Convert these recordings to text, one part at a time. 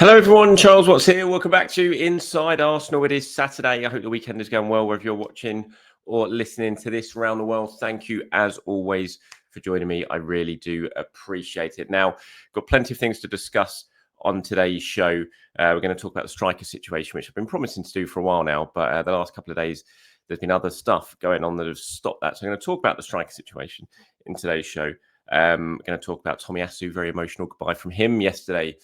Hello everyone, Charles Watts here. Welcome back to Inside Arsenal. It is Saturday. I hope the weekend is going well, whether you're watching or listening to this around the world. Thank you, as always, for joining me. I really do appreciate it. Now, got plenty of things to discuss on today's show. We're going to talk about the striker situation, which I've been promising to do for a while now, but the last couple of days, there's been other stuff going on that have stopped that. So I'm going to talk about the striker situation in today's show. I'm going to talk about Tomiyasu, very emotional goodbye from him yesterday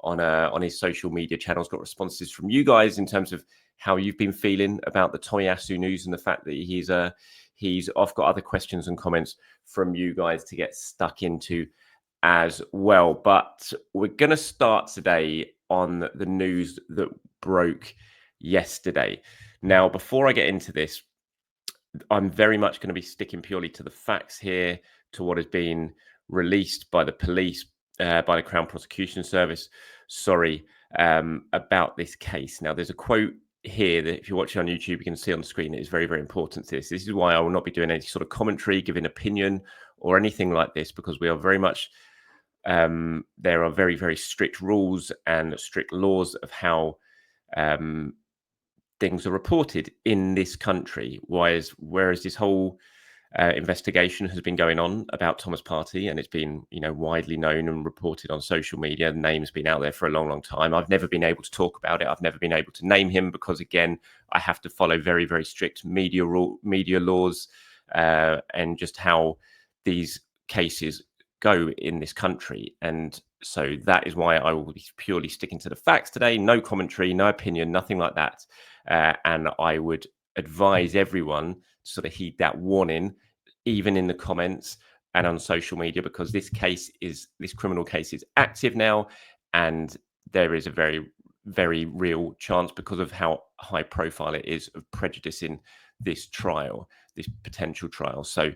on his social media channels. Got responses from you guys in terms of how you've been feeling about the Tomiyasu news and the fact that he's I've got other questions and comments from you guys to get stuck into as well. But we're going to start today on the news that broke yesterday. Now, before I get into this, I'm very much going to be sticking purely to the facts here, to what has been released by the police, by the Crown Prosecution Service, about this case. Now, there's a quote here that if you're watching on YouTube, you can see on the screen. It is very, very important to this. This is why I will not be doing any sort of commentary, giving opinion or anything like this, because we are very much, there are very, very strict rules and strict laws of how things are reported in this country. Whereas this whole investigation has been going on about Thomas Partey, and it's been, widely known and reported on social media. The name's been out there for a long, long time. I've never been able to talk about it. I've never been able to name him because, again, I have to follow very, very strict media laws, and just how these cases go in this country. And so that is why I will be purely sticking to the facts today. No commentary, no opinion, nothing like that. And I would advise everyone to sort of heed that warning, even in the comments and on social media, because this criminal case is active now, and there is a very, very real chance, because of how high profile it is, of prejudicing this potential trial. So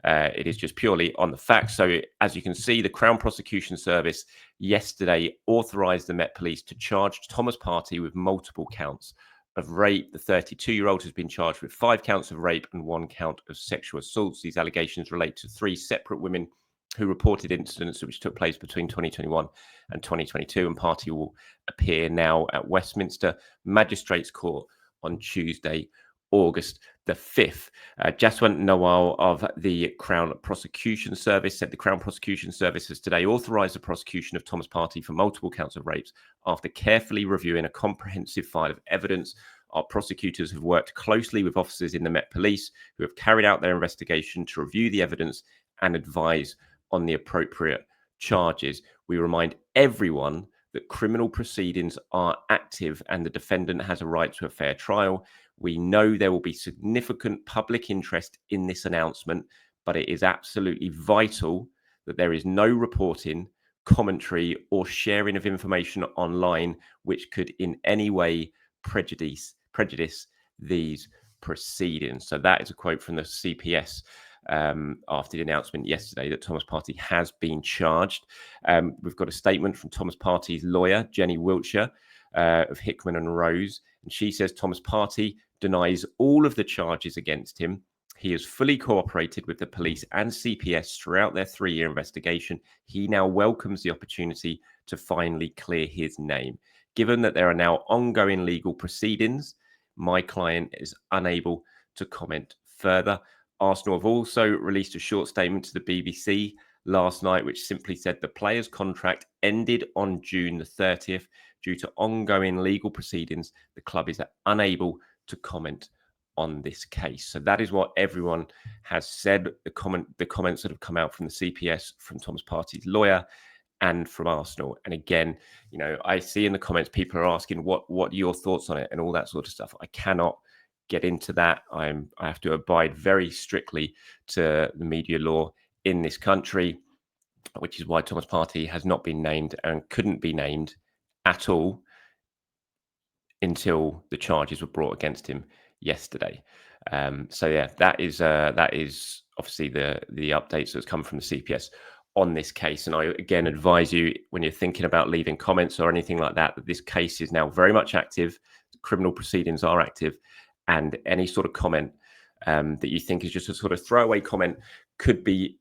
it is just purely on the facts. So as you can see, the Crown Prosecution Service yesterday authorised the Met Police to charge Thomas Partey with multiple counts of rape. The 32-year-old has been charged with 5 counts of rape and 1 count of sexual assaults. These allegations relate to 3 separate women who reported incidents which took place between 2021 and 2022. And Partey will appear now at Westminster Magistrates Court on Tuesday, August the 5th. Jaswant Nawal of the Crown Prosecution Service said the Crown Prosecution Service has today authorised the prosecution of Thomas Partey for multiple counts of rapes after carefully reviewing a comprehensive file of evidence. Our prosecutors have worked closely with officers in the Met Police who have carried out their investigation to review the evidence and advise on the appropriate charges. We remind everyone that criminal proceedings are active and the defendant has a right to a fair trial. We know there will be significant public interest in this announcement, but it is absolutely vital that there is no reporting, commentary, or sharing of information online which could in any way prejudice these proceedings. So that is a quote from the CPS after the announcement yesterday that Thomas Partey has been charged. We've got a statement from Thomas Partey's lawyer, Jenny Wiltshire, of Hickman and Rose, and she says Thomas Partey denies all of the charges against him. He has fully cooperated with the police and CPS throughout their 3-year investigation. He now welcomes the opportunity to finally clear his name. Given that there are now ongoing legal proceedings, my client is unable to comment further. Arsenal have also released a short statement to the BBC last night, which simply said the player's contract ended on June the 30th. Due to ongoing legal proceedings, the club is unable to comment on this case. So that is what everyone has said. The comments that have come out from the CPS, from Thomas Partey's lawyer, and from Arsenal. And again, I see in the comments people are asking what are your thoughts on it and all that sort of stuff. I cannot get into that. I have to abide very strictly to the media law in this country, which is why Thomas Partey has not been named and couldn't be named at all until the charges were brought against him yesterday. So yeah, that is obviously the updates that's come from the CPS on this case. And I again advise you, when you're thinking about leaving comments or anything like that, that this case is now very much active. Criminal proceedings are active, and any sort of comment that you think is just a sort of throwaway comment could be,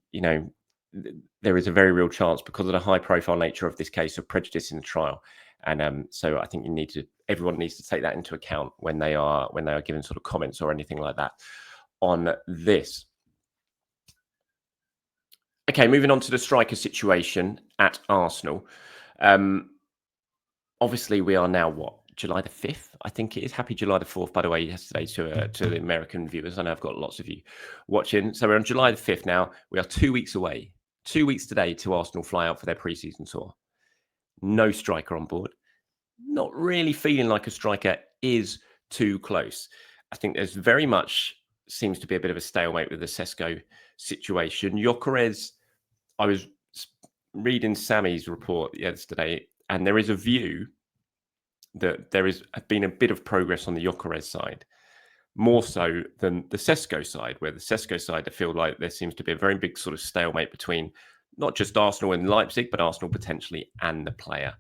there is a very real chance, because of the high profile nature of this case, of prejudice in the trial. And so I think everyone needs to take that into account when they are giving sort of comments or anything like that on this. Okay, moving on to the striker situation at Arsenal. Obviously, we are now July the 5th, I think it is. Happy July the 4th, by the way, yesterday to the American viewers. I know I've got lots of you watching. So we're on July the 5th now. We are 2 weeks away. 2 weeks today to Arsenal fly out for their pre-season tour. No striker on board. Not really feeling like a striker is too close. I think there's very much seems to be a bit of a stalemate with the Sesko situation. Gyokeres, I was reading Sammy's report yesterday, and there is a view that there has been a bit of progress on the Gyokeres side, more so than the Sesko side, where the Sesko side, I feel like there seems to be a very big sort of stalemate between not just Arsenal and Leipzig, but Arsenal potentially and the player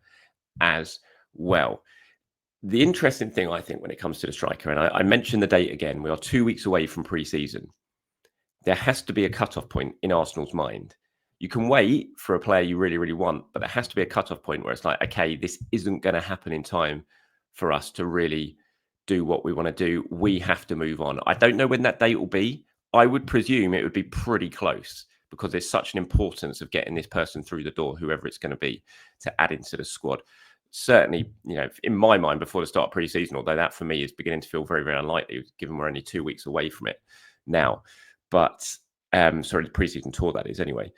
as well. The interesting thing, I think, when it comes to the striker, and I mentioned the date again, we are 2 weeks away from pre-season. There has to be a cut-off point in Arsenal's mind. You can wait for a player you really, really want, but there has to be a cut-off point where it's like, okay, this isn't going to happen in time for us to really do what we want to do. We have to move on. I don't know when that date will be. I would presume it would be pretty close, because there's such an importance of getting this person through the door, whoever it's going to be, to add into the squad. Certainly, in my mind, before the start of pre-season, although that for me is beginning to feel very, very unlikely, given we're only 2 weeks away from it now. But, sorry, the pre-season tour, that is, anyway.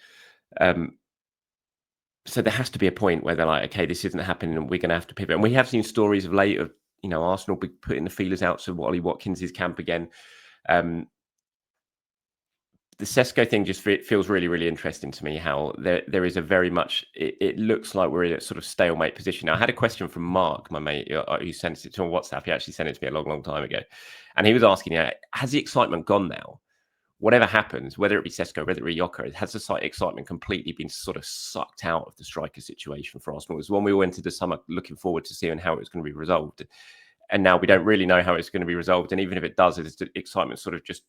So there has to be a point where they're like, okay, this isn't happening and we're going to have to pivot. And we have seen stories of late of, Arsenal putting the feelers out to Ollie Watkins' camp again. The Sesko thing just feels really, really interesting to me, how there is a very much, it looks like we're in a sort of stalemate position. Now, I had a question from Mark, my mate, who sent it to me on WhatsApp. He actually sent it to me a long, long time ago. And he was asking, has the excitement gone now? Whatever happens, whether it be Sesko, whether it be Gyokeres, has the excitement completely been sort of sucked out of the striker situation for Arsenal? It was one we went into the summer looking forward to seeing how it was going to be resolved. And now we don't really know how it's going to be resolved. And even if it does, it's the excitement sort of just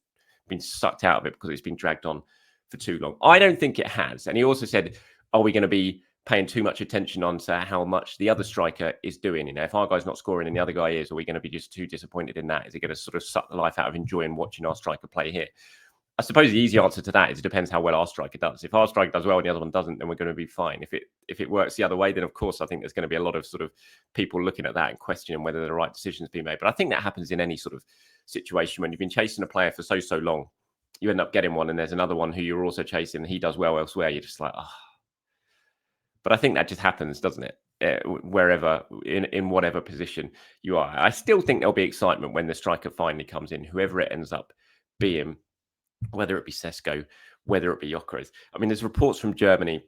been sucked out of it because it's been dragged on for too long. I don't think it has. And he also said, are we going to be paying too much attention on to how much the other striker is doing? If our guy's not scoring and the other guy is, are we going to be just too disappointed in that? Is it going to sort of suck the life out of enjoying watching our striker play here? I suppose the easy answer to that is it depends how well our striker does. If our striker does well and the other one doesn't, then we're going to be fine. If it works the other way, then of course I think there's going to be a lot of sort of people looking at that and questioning whether the right decisions being made. But I think that happens in any sort of situation when you've been chasing a player for so long. You end up getting one, and there's another one who you're also chasing, and he does well elsewhere. You're just like, oh. But I think that just happens, doesn't it? Wherever, in whatever position you are. I still think there'll be excitement when the striker finally comes in, whoever it ends up being, whether it be Sesko, whether it be Gyokeres. I mean, there's reports from Germany.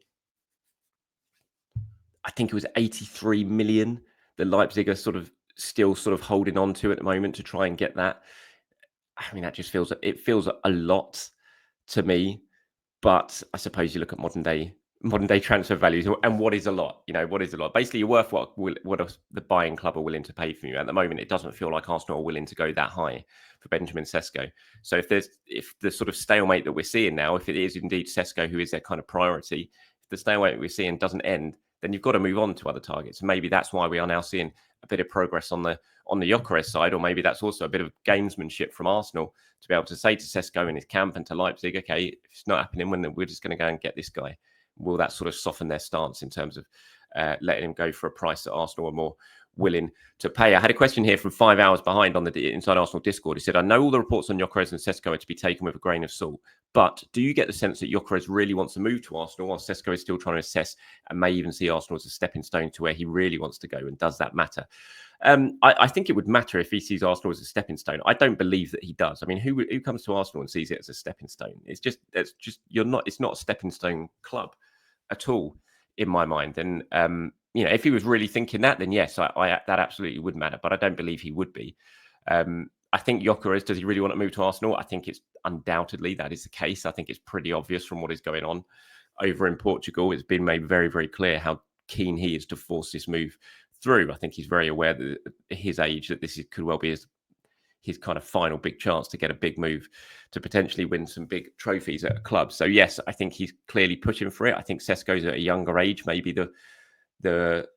I think it was 83 million that Leipzig are still holding on to at the moment to try and get that. I mean, that just feels a lot to me. But I suppose you look at modern day transfer values, and what is a lot? What is a lot? Basically, you're worth what the buying club are willing to pay for you. At the moment, it doesn't feel like Arsenal are willing to go that high for Benjamin Sesko. So if the sort of stalemate that we're seeing now, if it is indeed Sesko who is their kind of priority, if the stalemate we're seeing doesn't end, then you've got to move on to other targets. And maybe that's why we are now seeing a bit of progress on the Gyokeres side, or maybe that's also a bit of gamesmanship from Arsenal to be able to say to Sesko in his camp and to Leipzig, okay, if it's not happening, then we're just going to go and get this guy. Will that sort of soften their stance in terms of letting him go for a price that Arsenal are more willing to pay? I had a question here from 5 hours behind on the Inside Arsenal Discord. He said, I know all the reports on Gyokeres and Sesko are to be taken with a grain of salt, but do you get the sense that Gyokeres really wants to move to Arsenal while Sesko is still trying to assess and may even see Arsenal as a stepping stone to where he really wants to go? And does that matter? I think it would matter if he sees Arsenal as a stepping stone. I don't believe that he does. I mean, who comes to Arsenal and sees it as a stepping stone? It's not a stepping stone club at all in my mind. And if he was really thinking that, then yes, I that absolutely would matter. But I don't believe he would be. I think Gyokeres, does he really want to move to Arsenal? I think it's undoubtedly that is the case. I think it's pretty obvious from what is going on over in Portugal. It's been made very, very clear how keen he is to force this move through. I think he's very aware that at his age that this could well be his kind of final big chance to get a big move to potentially win some big trophies at a club. So yes, I think he's clearly pushing for it. I think Sesko's at a younger age. Maybe the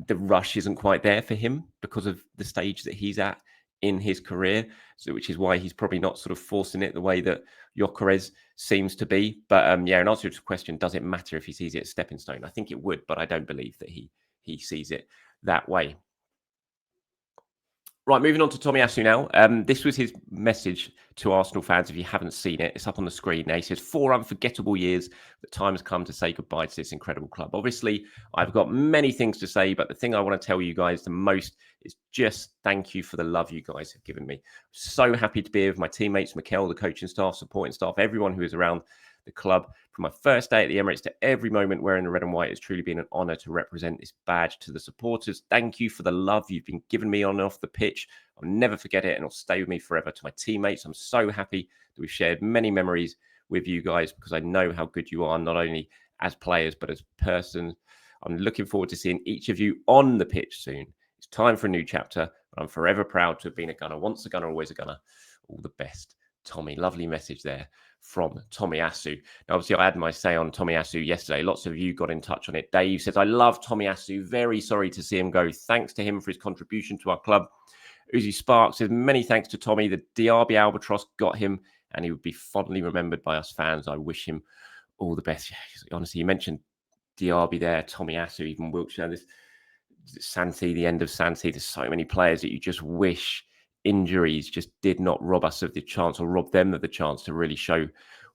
rush isn't quite there for him because of the stage that he's at in his career. So, which is why he's probably not sort of forcing it the way that Gyokeres seems to be. But yeah, in answer to the question, does it matter if he sees it as stepping stone? I think it would, but I don't believe that he sees it that way. Right, moving on to Tomiyasu now. This was his message to Arsenal fans. If you haven't seen it, it's up on the screen now. He says, 4 unforgettable years. The time has come to say goodbye to this incredible club. Obviously, I've got many things to say, but the thing I want to tell you guys the most is just thank you for the love you guys have given me. So happy to be here with my teammates, Mikel, the coaching staff, supporting staff, everyone who is around the club. From my first day at the Emirates to every moment wearing the red and white, it's truly been an honour to represent this badge to the supporters. Thank you for the love you've been giving me on and off the pitch. I'll never forget it and it'll stay with me forever. To my teammates, I'm so happy that we've shared many memories with you guys because I know how good you are, not only as players, but as persons. I'm looking forward to seeing each of you on the pitch soon. It's time for a new chapter, but I'm forever proud to have been a gunner. Once a gunner, always a gunner. All the best, Tommy. Lovely message there from Tomiyasu. Now, obviously, I had my say on Tomiyasu yesterday. Lots of you got in touch on it. Dave says, I love Tomiyasu. Very sorry to see him go. Thanks to him for his contribution to our club. Uzi Sparks says, many thanks to Tommy. The Diaby Albatross got him, and he would be fondly remembered by us fans. I wish him all the best. Yeah, honestly, you mentioned Diaby there, Tomiyasu, even Wiltshire. This Santi, the end of Santi. There's so many players that you just wish injuries just did not rob us of the chance or rob them of the chance to really show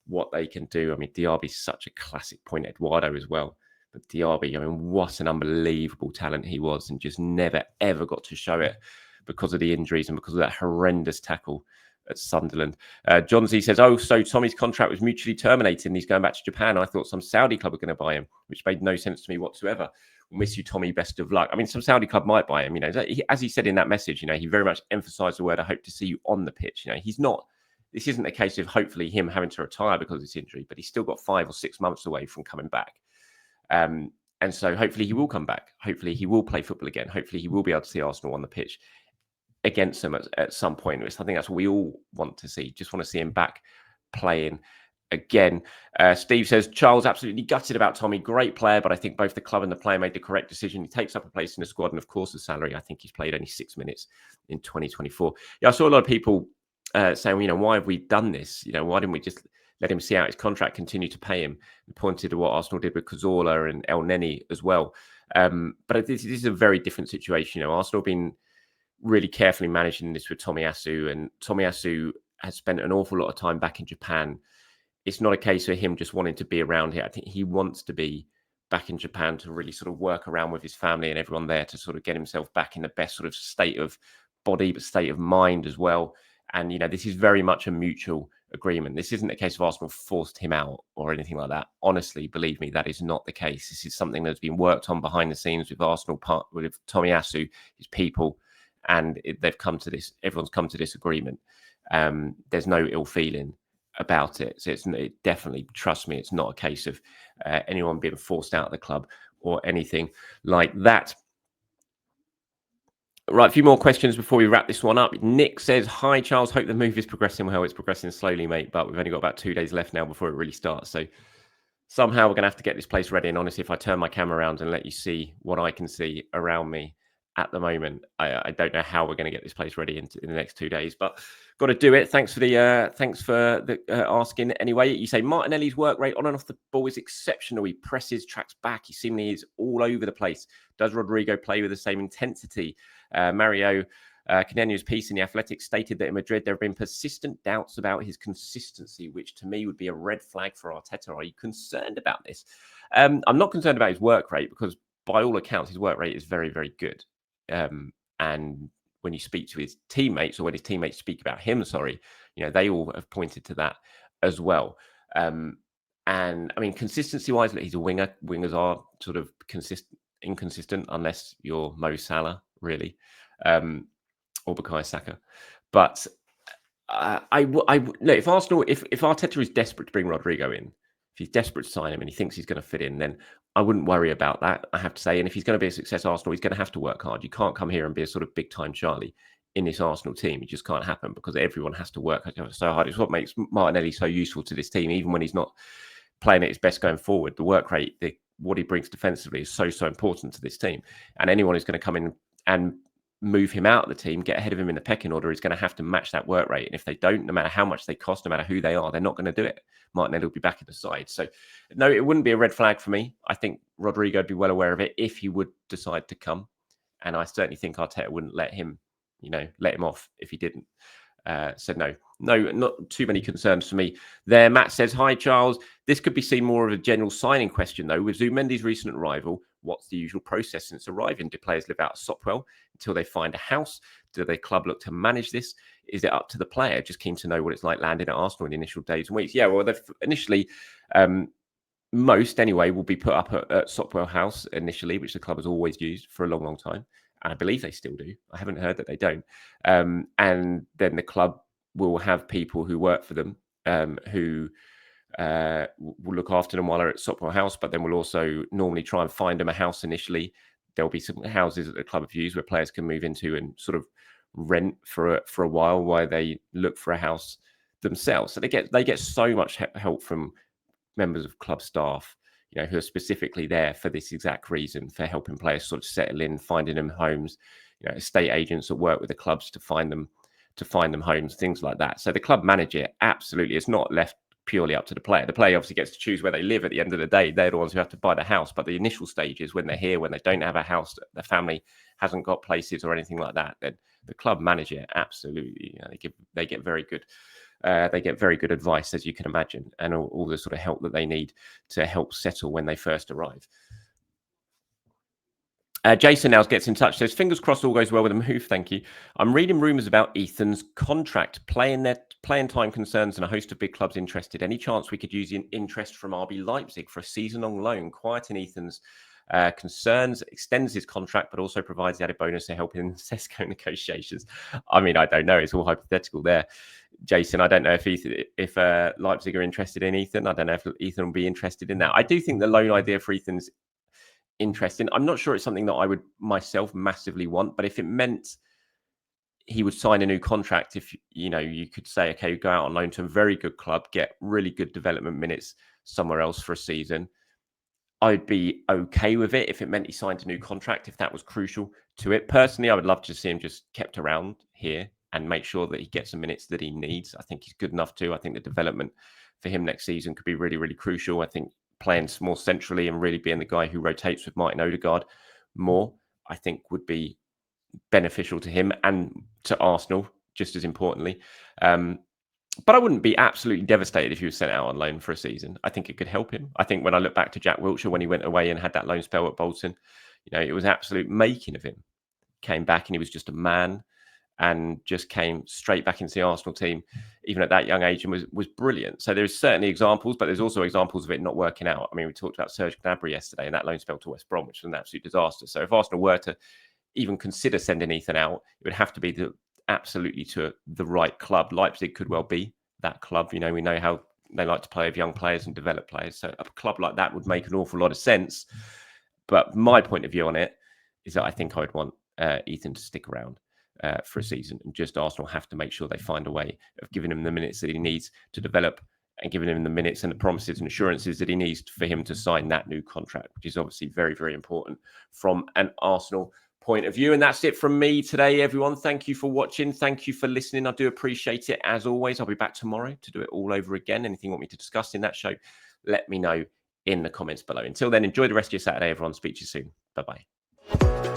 what they can do. I mean, Diaby's such a classic point, Eduardo as well. But Diaby, I mean, what an unbelievable talent he was and just never, ever got to show it because of the injuries and because of that horrendous tackle at Sunderland. John Z says, oh, so Tommy's contract was mutually terminated and he's going back to Japan. I thought some Saudi club were going to buy him, which made no sense to me whatsoever. Miss you, Tommy. Best of luck. I mean, some Saudi club might buy him. You know, as he said in that message, you know, he very much emphasised the word, I hope to see you on the pitch. You know, he's not, this isn't a case of hopefully him having to retire because of this injury, but he's still got 5 or 6 months away from coming back. And so hopefully he will come back. Hopefully he will play football again. Hopefully he will be able to see Arsenal on the pitch against them at some point. I think that's what we all want to see. Just want to see him back playing again. Steve says, Charles absolutely gutted about Tommy. Great player, but I think both the club and the player made the correct decision. He takes up a place in the squad and, of course, the salary. I think he's played only 6 minutes in 2024. Yeah, I saw a lot of people saying, you know, why have we done this? You know, why didn't we just let him see out his contract, continue to pay him? And pointed to what Arsenal did with Cazorla and El Neni as well. But this is a very different situation. You know, Arsenal have been really carefully managing this with Tomiyasu, and Tomiyasu has spent an awful lot of time back in Japan. It's not a case of him just wanting to be around here. I think he wants to be back in Japan to really sort of work around with his family and everyone there to sort of get himself back in the best sort of state of body, but state of mind as well. And, you know, this is very much a mutual agreement. This isn't a case of Arsenal forced him out or anything like that. Honestly, believe me, that is not the case. This is something that's been worked on behind the scenes with Arsenal, with Tomiyasu, his people, and they've come to this. Everyone's come to this agreement. There's no ill feeling about it. So it definitely, trust me, it's not a case of anyone being forced out of the club or anything like that. Right, a few more questions before we wrap this one up. Nick says, hi, Charles. Hope the move is progressing well. It's progressing slowly, mate, but we've only got about 2 days left now before it really starts. So somehow we're going to have to get this place ready. And honestly, if I turn my camera around and let you see what I can see around me at the moment, I don't know how we're going to get this place ready in the next 2 days, but got to do it. Thanks for the asking. Anyway, you say Martinelli's work rate on and off the ball is exceptional. He presses, tracks back. He seemingly is all over the place. Does Rodrigo play with the same intensity? Mario Canenio's piece in The Athletic stated that in Madrid there have been persistent doubts about his consistency, which to me would be a red flag for Arteta. Are you concerned about this? I'm not concerned about his work rate because by all accounts his work rate is very, very good. And when you speak to his teammates or when his teammates speak about him, you know, they all have pointed to that as well. And I mean, consistency-wise, he's a winger. Wingers are sort of inconsistent unless you're Mo Salah, really, or Bukayo Saka. But look, if Arsenal, if Arteta is desperate to bring Rodrigo in, if he's desperate to sign him and he thinks he's going to fit in, then I wouldn't worry about that, I have to say. And if he's going to be a success, Arsenal, he's going to have to work hard. You can't come here and be a sort of big-time Charlie in this Arsenal team. It just can't happen because everyone has to work so hard. It's what makes Martinelli so useful to this team, even when he's not playing at his best going forward. The work rate, what he brings defensively is so important to this team. And anyone who's going to come in and move him out of the team, get ahead of him in the pecking order, is going to have to match that work rate. And if they don't, no matter how much they cost, no matter who they are, they're not going to do it. Martinelli will be back in the side. So no, it wouldn't be a red flag for me. I think Rodrigo would be well aware of it if he would decide to come. And I certainly think Arteta wouldn't let him off if he didn't. So no, not too many concerns for me there. Matt says, hi, Charles. This could be seen more of a general signing question, though. With Zubimendi's recent arrival, what's the usual process since arriving? Do players live out of Sopwell until they find a house? Do their club look to manage this? Is it up to the player? Just keen to know what it's like landing at Arsenal in the initial days and weeks. Yeah, well, they've initially, most anyway, will be put up at Sopwell House initially, which the club has always used for a long time. And I believe they still do. I haven't heard that they don't. And then the club will have people who work for them who will look after them while they're at Sopwell House, but then we'll also normally try and find them a house initially. There'll be some houses that the club have used where players can move into and sort of rent for a while they look for a house themselves. So they get so much help from members of club staff, who are specifically there for this exact reason, for helping players sort of settle in, finding them homes, estate agents that work with the clubs to find them homes, things like that. So the club manage it. Absolutely. It's not left purely up to the player. The player obviously gets to choose where they live at the end of the day. They're the ones who have to buy the house. But the initial stages, when they're here, when they don't have a house, their family hasn't got places or anything like that, then the club manage it. Absolutely. They get very good. They get very good advice, as you can imagine, and all the sort of help that they need to help settle when they first arrive. Jason now gets in touch, says, fingers crossed all goes well with the move, thank you. I'm reading rumours about Ethan's contract, playing time concerns and a host of big clubs interested. Any chance we could use interest from RB Leipzig for a season-long loan? Quieting Ethan's concerns, extends his contract, but also provides the added bonus of helping in Sesko negotiations. I mean, I don't know. It's all hypothetical there. Jason, I don't know if Leipzig are interested in Ethan. I don't know if Ethan will be interested in that. I do think the loan idea for Ethan's interesting. I'm not sure it's something that I would myself massively want, but if it meant he would sign a new contract, if you could say, okay, go out on loan to a very good club, get really good development minutes somewhere else for a season, I'd be okay with it if it meant he signed a new contract, if that was crucial to it. Personally, I would love to see him just kept around here and make sure that he gets the minutes that he needs. I think he's good enough to. I think the development for him next season could be really, really crucial. I think playing more centrally and really being the guy who rotates with Martin Odegaard more, I think would be beneficial to him and to Arsenal, just as importantly. But I wouldn't be absolutely devastated if he was sent out on loan for a season. I think it could help him. I think when I look back to Jack Wilshere, when he went away and had that loan spell at Bolton, it was absolute making of him. Came back and he was just a man and just came straight back into the Arsenal team, even at that young age, and was brilliant. So there's certainly examples, but there's also examples of it not working out. I mean, we talked about Serge Gnabry yesterday and that loan spell to West Brom, which was an absolute disaster. So if Arsenal were to even consider sending Ethan out, it would have to be absolutely to the right club. Leipzig could well be that club. We know how they like to play with young players and develop players. So a club like that would make an awful lot of sense. But my point of view on it is that I think I would want Ethan to stick around for a season, and just Arsenal have to make sure they find a way of giving him the minutes that he needs to develop and giving him the minutes and the promises and assurances that he needs for him to sign that new contract, which is obviously very, very important from an Arsenal point of view. And that's it from me today, everyone. Thank you for watching. Thank you for listening. I do appreciate it. As always, I'll be back tomorrow to do it all over again. Anything you want me to discuss in that show, let me know in the comments below. Until then, enjoy the rest of your Saturday, everyone. Speak to you soon. Bye-bye.